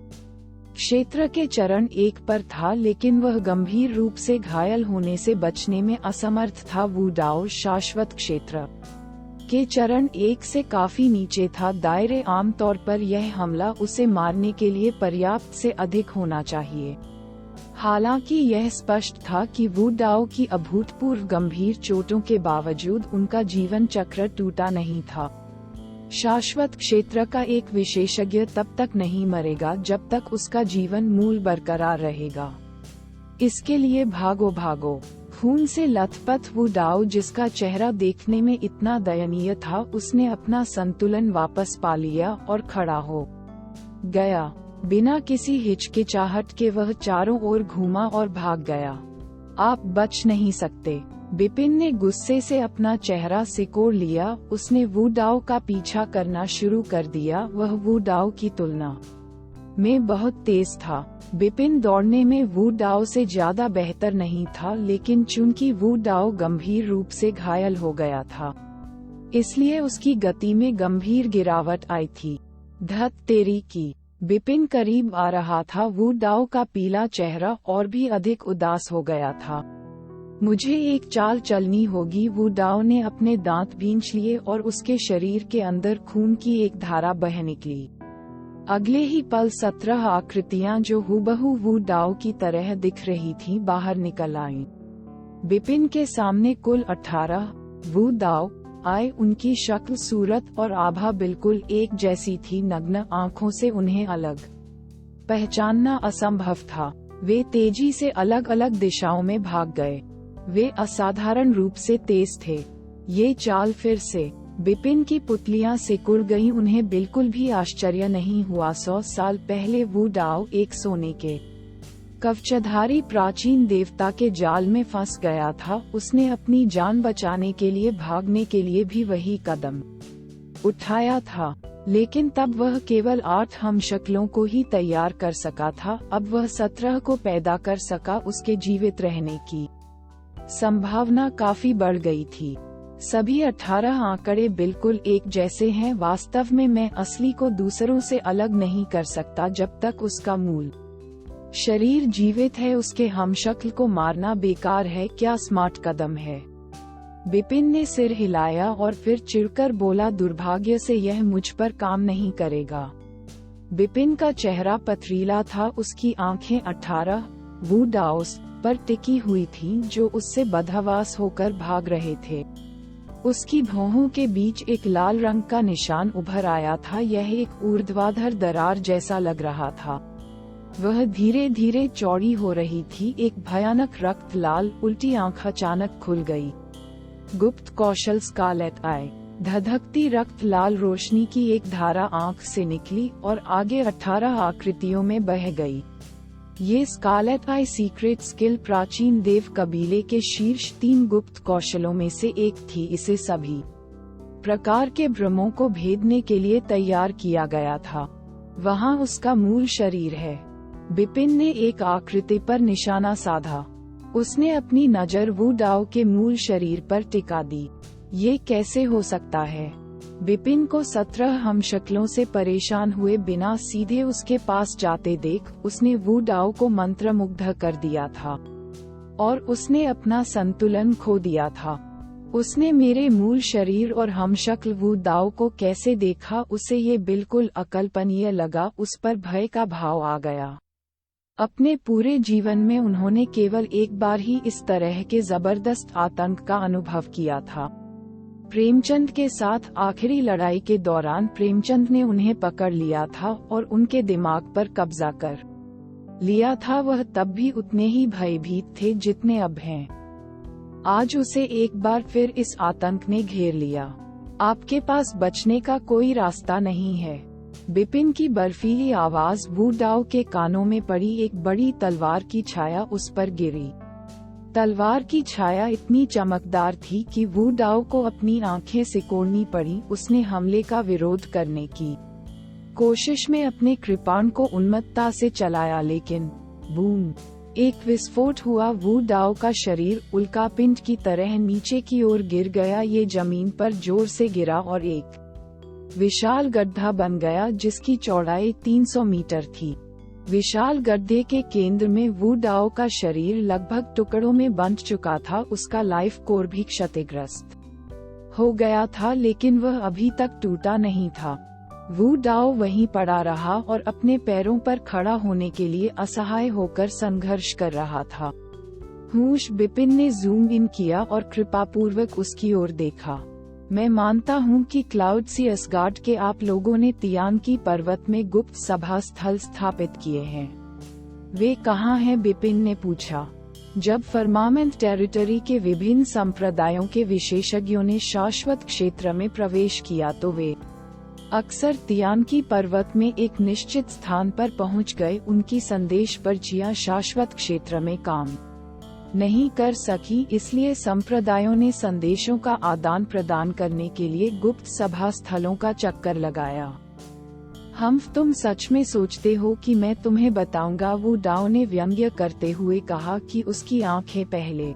क्षेत्र के चरण 1 पर था, लेकिन वह गंभीर रूप से घायल होने से बचने में असमर्थ था। वू डाओ शाश्वत क्षेत्र के चरण 1 से काफी नीचे था। दायरे आमतौर पर यह हमला उसे मारने के लिए पर्याप्त से अधिक होना चाहिए। हालांकि यह स्पष्ट था कि वू डाओ की अभूतपूर्व गंभीर चोटों के बावजूद उनका जीवन चक्र टूटा नहीं था। शाश्वत क्षेत्र का एक विशेषज्ञ तब तक नहीं मरेगा जब तक उसका जीवन मूल बरकरार रहेगा। इसके लिए भागो भागो। खून से लथपथ वू डाओ, जिसका चेहरा देखने में इतना दयनीय था, उसने अपना संतुलन वापस पा लिया और खड़ा हो गया। बिना किसी हिचकिचाहट के वह चारों ओर घूमा और भाग गया। आप बच नहीं सकते। बिपिन ने गुस्से से अपना चेहरा सिकोड़ लिया। उसने वू डाओ का पीछा करना शुरू कर दिया। वह वू डाओ की तुलना में बहुत तेज था। बिपिन दौड़ने में वू डाओ से ज्यादा बेहतर नहीं था, लेकिन चूंकि वू डाओ गंभीर रूप से घायल हो गया था, इसलिए उसकी गति में गंभीर गिरावट आई थी। धत तेरी की। बिपिन करीब आ रहा था। वू डाओ का पीला चेहरा और भी अधिक उदास हो गया था। मुझे एक चाल चलनी होगी। वू डाओ ने अपने दांत भींच लिए और उसके शरीर के अंदर खून की एक धारा बह निकली। अगले ही पल 17 आकृतियां जो हूबहू वू डाओ की तरह दिख रही थीं, बाहर निकल आईं। बिपिन के सामने कुल 18 वू डाओ आए। उनकी शक्ल, सूरत और आभा बिल्कुल एक जैसी थी। नग्न आंखों से उन्हें अलग पहचानना असंभव था। वे तेजी से अलग अलग दिशाओं में भाग गए। वे असाधारण रूप से तेज थे। ये चाल फिर से बिपिन की पुतलियां सिकुड़ गईं। उन्हें बिल्कुल भी आश्चर्य नहीं हुआ। 100 साल पहले वू डाओ एक सोने के कवचधारी प्राचीन देवता के जाल में फंस गया था। उसने अपनी जान बचाने के लिए भागने के लिए भी वही कदम उठाया था, लेकिन तब वह केवल 8 हमशक्लों को ही तैयार कर सका था। अब वह 17 को पैदा कर सका। उसके जीवित रहने की संभावना काफी बढ़ गई थी। सभी 18 आंकड़े बिल्कुल एक जैसे हैं। वास्तव में मैं असली को दूसरों से अलग नहीं कर सकता जब तक उसका मूल शरीर जीवित है। उसके हमशक्ल को मारना बेकार है। क्या स्मार्ट कदम है। बिपिन ने सिर हिलाया और फिर चिढ़कर बोला, दुर्भाग्य से यह मुझ पर काम नहीं करेगा। बिपिन का चेहरा पथरीला था। उसकी आंखें 18 वू डाओस पर टिकी हुई थीं, जो उससे बदहवास होकर भाग रहे थे। उसकी भौहों के बीच एक लाल रंग का निशान उभर आया था। यह एक ऊर्ध्वाधर दरार जैसा लग रहा था। वह धीरे धीरे चौड़ी हो रही थी। एक भयानक रक्त लाल उल्टी आंख अचानक खुल गई। गुप्त कौशल स्कारलेट आई। धधकती रक्त लाल रोशनी की एक धारा आंख से निकली और आगे 18 आकृतियों में बह गई। ये स्कारलेट आई सीक्रेट स्किल प्राचीन देव कबीले के शीर्ष 3 गुप्त कौशलों में से एक थी। इसे सभी प्रकार के भ्रमों को भेदने के लिए तैयार किया गया था। वहाँ उसका मूल शरीर है। बिपिन ने एक आकृति पर निशाना साधा। उसने अपनी नजर वू डाओ के मूल शरीर पर टिका दी। ये कैसे हो सकता है? बिपिन को 17 हमशक्लों से परेशान हुए बिना सीधे उसके पास जाते देख उसने वू डाओ को मंत्रमुग्ध कर दिया था और उसने अपना संतुलन खो दिया था। उसने मेरे मूल शरीर और हमशक्ल वू डाओ को कैसे देखा, उसे ये बिल्कुल अकल्पनीय लगा। उस पर भय का भाव आ गया। अपने पूरे जीवन में उन्होंने केवल एक बार ही इस तरह के जबरदस्त आतंक का अनुभव किया था। प्रेमचंद के साथ आखिरी लड़ाई के दौरान प्रेमचंद ने उन्हें पकड़ लिया था और उनके दिमाग पर कब्जा कर लिया था। वह तब भी उतने ही भयभीत थे जितने अब हैं। आज उसे एक बार फिर इस आतंक ने घेर लिया। आपके पास बचने का कोई रास्ता नहीं है। बिपिन की बर्फीली आवाज वू डाओ के कानों में पड़ी। एक बड़ी तलवार की छाया उस पर गिरी। तलवार की छाया इतनी चमकदार थी कि वू डाओ को अपनी आंखें सिकोड़नी पड़ी। उसने हमले का विरोध करने की कोशिश में अपने कृपाण को उन्मत्तता से चलाया, लेकिन बूम, एक विस्फोट हुआ। वू डाओ का शरीर उल्कापिंड की तरह नीचे की ओर गिर गया। ये जमीन पर जोर से गिरा और एक विशाल गड्ढा बन गया जिसकी चौड़ाई 300 मीटर थी। विशाल गड्ढे के केंद्र में वू डाओ का शरीर लगभग टुकड़ों में बंट चुका था। उसका लाइफ कोर भी क्षतिग्रस्त हो गया था, लेकिन वह अभी तक टूटा नहीं था। वू डाओ वहीं पड़ा रहा और अपने पैरों पर खड़ा होने के लिए असहाय होकर संघर्ष कर रहा था। होश बिपिन ने जूम इन किया और कृपापूर्वक उसकी ओर देखा। मैं मानता हूँ कि क्लाउड सी असगार्ड के आप लोगों ने तियान की पर्वत में गुप्त सभा स्थल स्थापित किए हैं। वे कहाँ हैं? बिपिन ने पूछा। जब फर्मामेंट टेरिटरी के विभिन्न संप्रदायों के विशेषज्ञों ने शाश्वत क्षेत्र में प्रवेश किया तो वे अक्सर तियान की पर्वत में एक निश्चित स्थान पर पहुंच गए। उनकी संदेश पर्चियां शाश्वत क्षेत्र में काम नहीं कर सकी, इसलिए संप्रदायों ने संदेशों का आदान प्रदान करने के लिए गुप्त सभा स्थलों का चक्कर लगाया। तुम सच में सोचते हो कि मैं तुम्हें बताऊंगा? वू डाओ ने व्यंग्य करते हुए कहा कि उसकी आंखें पहले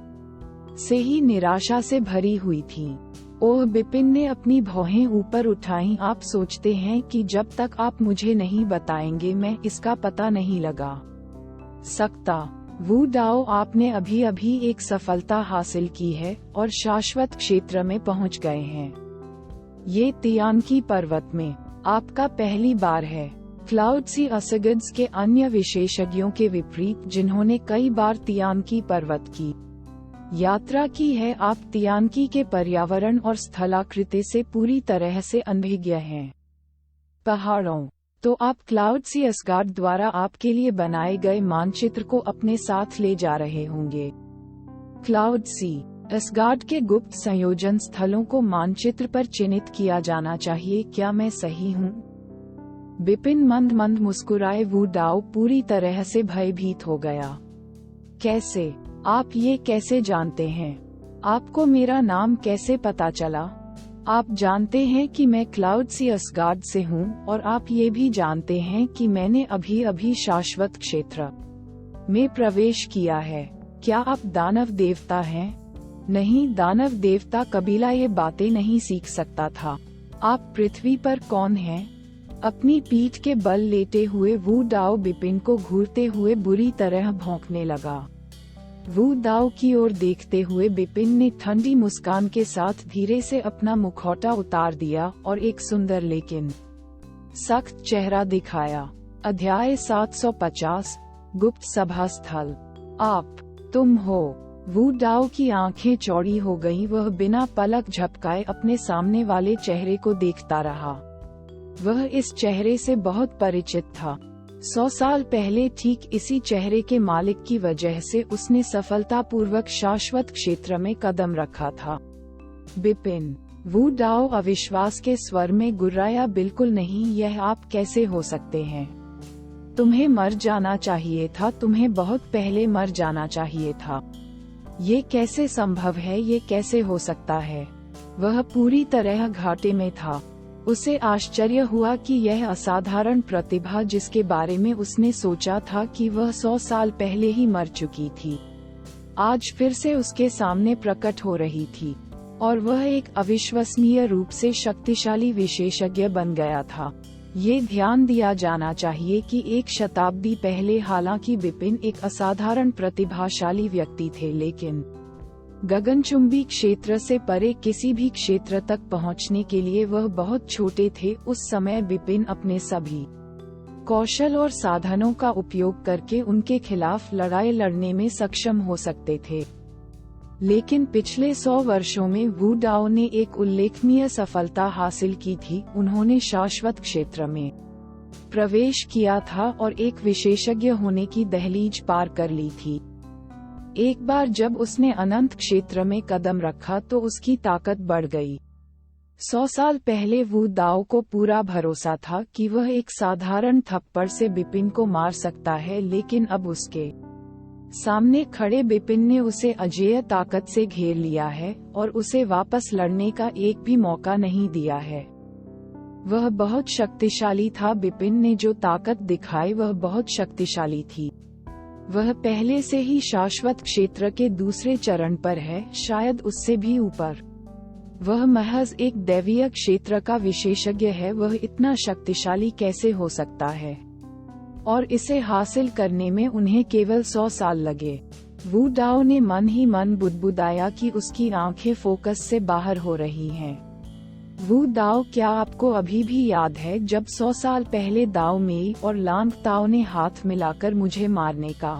से ही निराशा से भरी हुई थीं। ओह, बिपिन ने अपनी भौहें ऊपर उठाईं। आप सोचते हैं कि जब तक आप मुझे नहीं बताएंगे मैं इसका पता नहीं लगा सकता। वू डाओ, आपने अभी अभी एक सफलता हासिल की है और शाश्वत क्षेत्र में पहुंच गए हैं। ये तियान की पर्वत में आपका पहली बार है। क्लाउड सी असगड्स के अन्य विशेषज्ञों के विपरीत, जिन्होंने कई बार तियान की पर्वत की यात्रा की है, आप तियानकी के पर्यावरण और स्थलाकृति से पूरी तरह से अनभिज्ञ हैं। पहाड़ों तो आप क्लाउड सी असगार्ड द्वारा आपके लिए बनाए गए मानचित्र को अपने साथ ले जा रहे होंगे। क्लाउड सी असगार्ड के गुप्त संयोजन स्थलों को मानचित्र पर चिन्हित किया जाना चाहिए। क्या मैं सही हूँ? बिपिन मंद मंद मुस्कुराए। वू डाओ पूरी तरह से भयभीत हो गया। कैसे? आप ये कैसे जानते हैं? आपको मेरा नाम कैसे पता चला? आप जानते हैं कि मैं क्लाउड सी असगार्ड से हूँ और आप ये भी जानते हैं कि मैंने अभी अभी शाश्वत क्षेत्र में प्रवेश किया है। क्या आप दानव देवता हैं? नहीं, दानव देवता कबीला ये बातें नहीं सीख सकता था। आप पृथ्वी पर कौन हैं? अपनी पीठ के बल लेटे हुए वू डाओ बिपिन को घूरते हुए बुरी तरह भौंकने लगा। वू डाओ की ओर देखते हुए बिपिन ने ठंडी मुस्कान के साथ धीरे से अपना मुखौटा उतार दिया और एक सुंदर लेकिन सख्त चेहरा दिखाया। अध्याय 750 गुप्त सभा स्थल। तुम हो? वू डाओ की आंखें चौड़ी हो गईं। वह बिना पलक झपकाए अपने सामने वाले चेहरे को देखता रहा। वह इस चेहरे से बहुत परिचित था। 100 साल पहले ठीक इसी चेहरे के मालिक की वजह से उसने सफलतापूर्वक शाश्वत क्षेत्र में कदम रखा था। बिपिन, वू डाओ अविश्वास के स्वर में गुर्राया। बिल्कुल नहीं, यह आप कैसे हो सकते हैं? तुम्हें मर जाना चाहिए था। तुम्हें बहुत पहले मर जाना चाहिए था। ये कैसे संभव है? ये कैसे हो सकता है? वह पूरी तरह घाटे में था। उसे आश्चर्य हुआ कि यह असाधारण प्रतिभा जिसके बारे में उसने सोचा था कि वह 100 साल पहले ही मर चुकी थी, आज फिर से उसके सामने प्रकट हो रही थी। और वह एक अविश्वसनीय रूप से शक्तिशाली विशेषज्ञ बन गया था। ये ध्यान दिया जाना चाहिए कि एक शताब्दी पहले हालांकि बिपिन एक असाधारण प्रतिभाशाली व्यक्ति थे, लेकिन गगनचुंबी क्षेत्र से परे किसी भी क्षेत्र तक पहुंचने के लिए वह बहुत छोटे थे। उस समय बिपिन अपने सभी कौशल और साधनों का उपयोग करके उनके खिलाफ लड़ाई लड़ने में सक्षम हो सकते थे। लेकिन पिछले 100 वर्षों में वू डाओ ने एक उल्लेखनीय सफलता हासिल की थी। उन्होंने शाश्वत क्षेत्र में प्रवेश किया था और एक विशेषज्ञ होने की दहलीज पार कर ली थी। एक बार जब उसने अनंत क्षेत्र में कदम रखा तो उसकी ताकत बढ़ गई। 100 साल पहले वू दाओ को पूरा भरोसा था कि वह एक साधारण थप्पड़ से बिपिन को मार सकता है, लेकिन अब उसके सामने खड़े बिपिन ने उसे अजेय ताकत से घेर लिया है और उसे वापस लड़ने का एक भी मौका नहीं दिया है। वह बहुत शक्तिशाली था। बिपिन ने जो ताकत दिखाई वह बहुत शक्तिशाली थी। वह पहले से ही शाश्वत क्षेत्र के दूसरे चरण पर है, शायद उससे भी ऊपर। वह महज एक दैवीय क्षेत्र का विशेषज्ञ है। वह इतना शक्तिशाली कैसे हो सकता है? और इसे हासिल करने में उन्हें केवल 100 साल लगे। वू डाओ ने मन ही मन बुदबुदाया कि उसकी आंखें फोकस से बाहर हो रही हैं। वू दाओ, क्या आपको अभी भी याद है जब 100 साल पहले दाओ मेई और लांग ताओ ने हाथ मिलाकर मुझे मारने का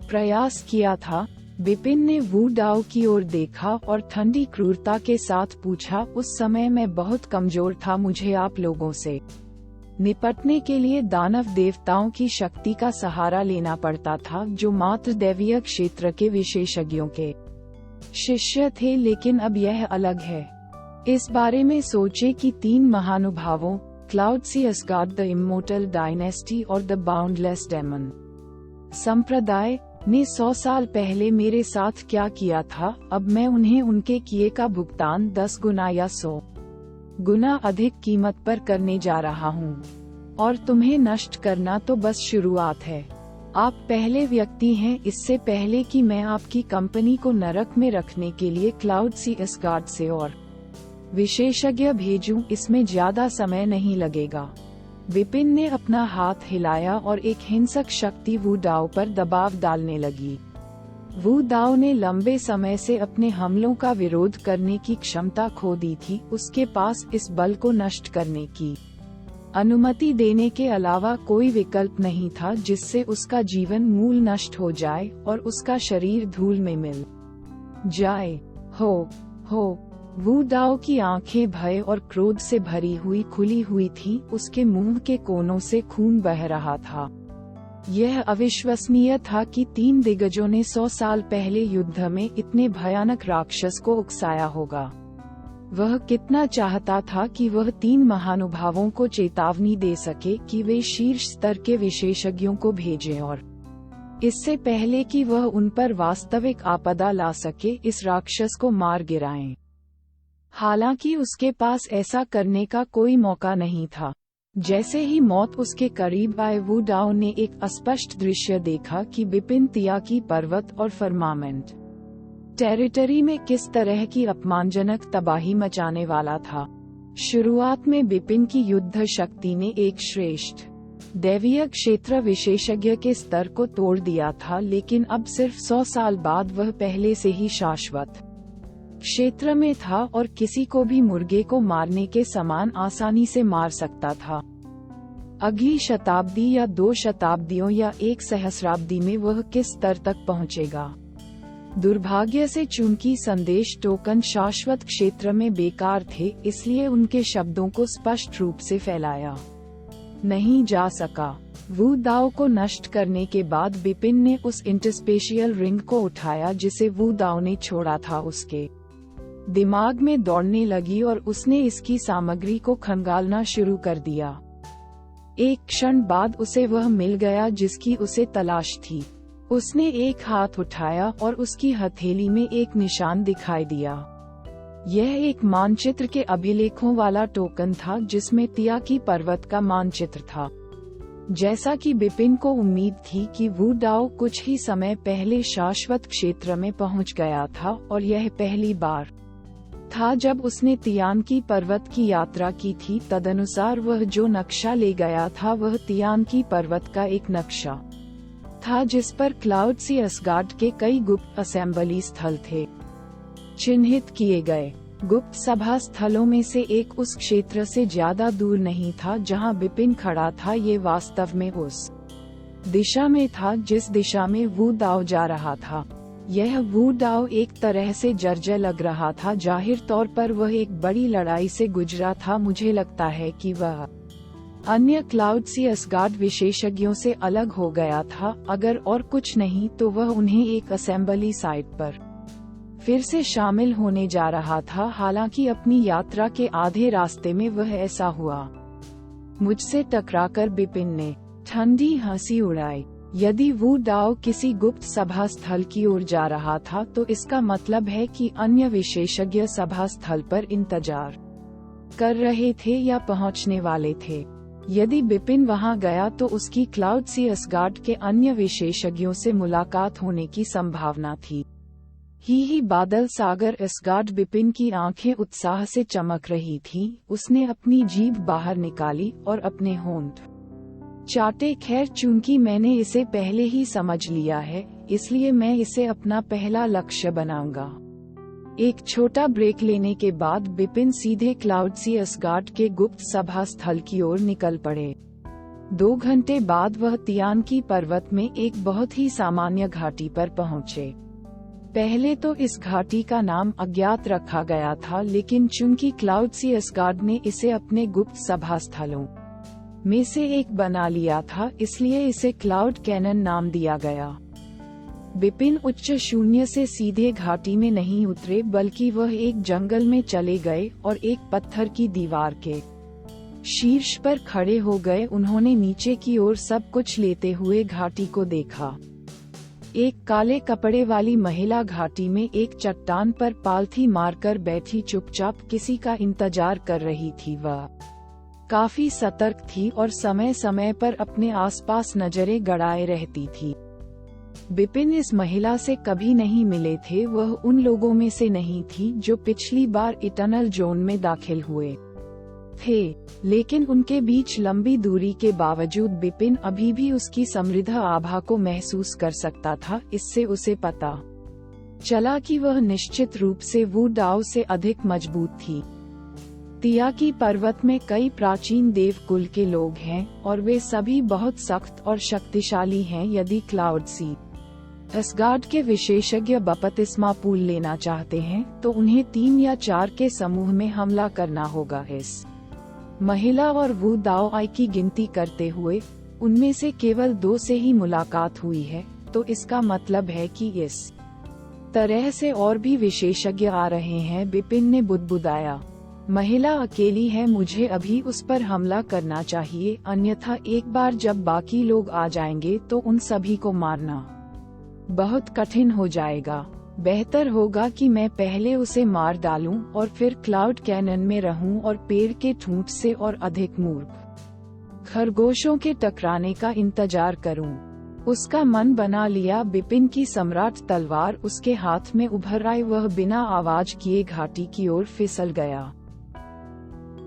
प्रयास किया था? बिपिन ने वू डाओ की ओर देखा और ठंडी क्रूरता के साथ पूछा, उस समय मैं बहुत कमजोर था। मुझे आप लोगों से निपटने के लिए दानव देवताओं की शक्ति का सहारा लेना पड़ता था, जो मात्र दैवीय क्षेत्र के विशेषज्ञों के शिष्य थे। लेकिन अब यह अलग है। इस बारे में सोचे कि 3 महानुभावों, क्लाउडसी असगार्ड, द इमोर्टल डायनेस्टी और द बाउंडलेस डेमन संप्रदाय ने 100 साल पहले मेरे साथ क्या किया था। अब मैं उन्हें उनके किए का भुगतान 10 गुना या 100 गुना अधिक कीमत पर करने जा रहा हूँ। और तुम्हें नष्ट करना तो बस शुरुआत है। आप पहले व्यक्ति हैं, इससे पहले कि मैं आपकी कंपनी को नरक में रखने के लिए क्लाउडसी असगार्ड से और विशेषज्ञ भेजूं, इसमें ज्यादा समय नहीं लगेगा। बिपिन ने अपना हाथ हिलाया और एक हिंसक शक्ति वू डाओ पर दबाव डालने लगी। वू दाओ ने लंबे समय से अपने हमलों का विरोध करने की क्षमता खो दी थी। उसके पास इस बल को नष्ट करने की अनुमति देने के अलावा कोई विकल्प नहीं था, जिससे उसका जीवन मूल नष्ट हो जाए और उसका शरीर धूल में मिल जाए। हो वू दाओ की आंखें भय और क्रोध से भरी हुई खुली हुई थी। उसके मुंह के कोनों से खून बह रहा था। यह अविश्वसनीय था कि 3 दिग्गजों ने 100 साल पहले युद्ध में इतने भयानक राक्षस को उकसाया होगा। वह कितना चाहता था कि वह 3 महानुभावों को चेतावनी दे सके कि वे शीर्ष स्तर के विशेषज्ञों को भेजें और इससे पहले कि वह उन पर वास्तविक आपदा ला सके, इस राक्षस को मार गिराएं। हालांकि उसके पास ऐसा करने का कोई मौका नहीं था। जैसे ही मौत उसके करीब आए, वू डाओ ने एक अस्पष्ट दृश्य देखा कि बिपिन तियाकी पर्वत और फर्मामेंट टेरिटरी में किस तरह की अपमानजनक तबाही मचाने वाला था। शुरुआत में बिपिन की युद्ध शक्ति ने एक श्रेष्ठ दैवीय क्षेत्र विशेषज्ञ के स्तर को तोड़ दिया था, लेकिन अब सिर्फ 100 साल बाद वह पहले से ही शाश्वत क्षेत्र में था और किसी को भी मुर्गे को मारने के समान आसानी से मार सकता था। अगली शताब्दी या 2 शताब्दियों या 1 सहस्राब्दी में वह किस स्तर तक पहुंचेगा? दुर्भाग्य से चूंकि संदेश टोकन शाश्वत क्षेत्र में बेकार थे, इसलिए उनके शब्दों को स्पष्ट रूप से फैलाया नहीं जा सका। वू दाओ को नष्ट करने के बाद बिपिन ने उस इंटरस्पेशियल रिंग को उठाया जिसे वू दाओ ने छोड़ा था। उसके दिमाग में दौड़ने लगी और उसने इसकी सामग्री को खंगालना शुरू कर दिया। एक क्षण बाद उसे वह मिल गया जिसकी उसे तलाश थी। उसने एक हाथ उठाया और उसकी हथेली में एक निशान दिखाई दिया। यह एक मानचित्र के अभिलेखों वाला टोकन था जिसमें तियाकी पर्वत का मानचित्र था। जैसा कि बिपिन को उम्मीद थी कि वू डाओ कुछ ही समय पहले शाश्वत क्षेत्र में पहुंच गया था और यह पहली बार था जब उसने तियान की पर्वत की यात्रा की थी। तदनुसार वह जो नक्शा ले गया था वह तियान की पर्वत का एक नक्शा था जिस पर क्लाउड सी असगार्ड के कई गुप्त असेंबली स्थल थे चिन्हित किए गए। गुप्त सभा स्थलों में से एक उस क्षेत्र से ज्यादा दूर नहीं था जहां बिपिन खड़ा था। ये वास्तव में उस दिशा में था जिस दिशा में वू दाओ जा रहा था। यह वू दाओ एक तरह से जर्जर लग रहा था। जाहिर तौर पर वह एक बड़ी लड़ाई से गुजरा था। मुझे लगता है कि वह अन्य क्लाउड सी असगार्ड विशेषज्ञों से अलग हो गया था। अगर और कुछ नहीं तो वह उन्हें एक असेंबली साइट पर फिर से शामिल होने जा रहा था। हालांकि अपनी यात्रा के आधे रास्ते में वह ऐसा हुआ। मुझसे टकराकर बिपिन ने ठंडी हंसी उड़ाई। यदि वू दाओ किसी गुप्त सभा स्थल की ओर जा रहा था तो इसका मतलब है कि अन्य विशेषज्ञ सभा स्थल पर इंतजार कर रहे थे या पहुंचने वाले थे। यदि बिपिन वहां गया तो उसकी क्लाउड सी असगार्ड के अन्य विशेषज्ञों से मुलाकात होने की संभावना थी। ही बादल सागर असगार्ड बिपिन की आंखें उत्साह से चमक रही थीं। उसने अपनी जीभ बाहर निकाली और अपने होंठ चाटे। खैर, चूंकि मैंने इसे पहले ही समझ लिया है इसलिए मैं इसे अपना पहला लक्ष्य बनाऊंगा। एक छोटा ब्रेक लेने के बाद बिपिन सीधे क्लाउड सी असगार्ड के गुप्त सभा स्थल की ओर निकल पड़े। 2 घंटे बाद वह तियान की पर्वत में एक बहुत ही सामान्य घाटी पर पहुंचे। पहले तो इस घाटी का नाम अज्ञात रखा गया था, लेकिन चूंकि क्लाउड सी असगार्ड ने इसे अपने गुप्त सभा स्थलों में से एक बना लिया था इसलिए इसे क्लाउड कैनन नाम दिया गया। बिपिन उच्च शून्य से सीधे घाटी में नहीं उतरे बल्कि वह एक जंगल में चले गए और एक पत्थर की दीवार के शीर्ष पर खड़े हो गए। उन्होंने नीचे की ओर सब कुछ लेते हुए घाटी को देखा। एक काले कपड़े वाली महिला घाटी में एक चट्टान पर पालथी मारकर बैठी चुपचाप किसी का इंतजार कर रही थी। वह काफी सतर्क थी और समय समय पर अपने आसपास नजरें गड़ाए रहती थी। बिपिन इस महिला से कभी नहीं मिले थे। वह उन लोगों में से नहीं थी जो पिछली बार इटर्नल जोन में दाखिल हुए थे, लेकिन उनके बीच लंबी दूरी के बावजूद बिपिन अभी भी उसकी समृद्ध आभा को महसूस कर सकता था। इससे उसे पता चला कि वह निश्चित रूप से वू दाओ से अधिक मजबूत थी। तिया की पर्वत में कई प्राचीन देव कुल के लोग हैं और वे सभी बहुत सख्त और शक्तिशाली हैं। यदि क्लाउड सी असगार्ड के विशेषज्ञ बपतिस्मा पूल लेना चाहते हैं तो उन्हें 3 या 4 के समूह में हमला करना होगा। इस महिला और वू दाओ आई की गिनती करते हुए उनमें से केवल 2 से ही मुलाकात हुई है, तो इसका मतलब है कि इस तरह से और भी विशेषज्ञ आ रहे हैं। बिपिन ने बुदबुदाया। महिला अकेली है, मुझे अभी उस पर हमला करना चाहिए, अन्यथा एक बार जब बाकी लोग आ जाएंगे तो उन सभी को मारना बहुत कठिन हो जाएगा। बेहतर होगा कि मैं पहले उसे मार डालूं और फिर क्लाउड कैनन में रहूं और पेड़ के ठूंठ से और अधिक मूर्ख खरगोशों के टकराने का इंतजार करूं। उसका मन बना लिया। बिपिन की सम्राट तलवार उसके हाथ में उभर आई। वह बिना आवाज किए घाटी की ओर फिसल गया।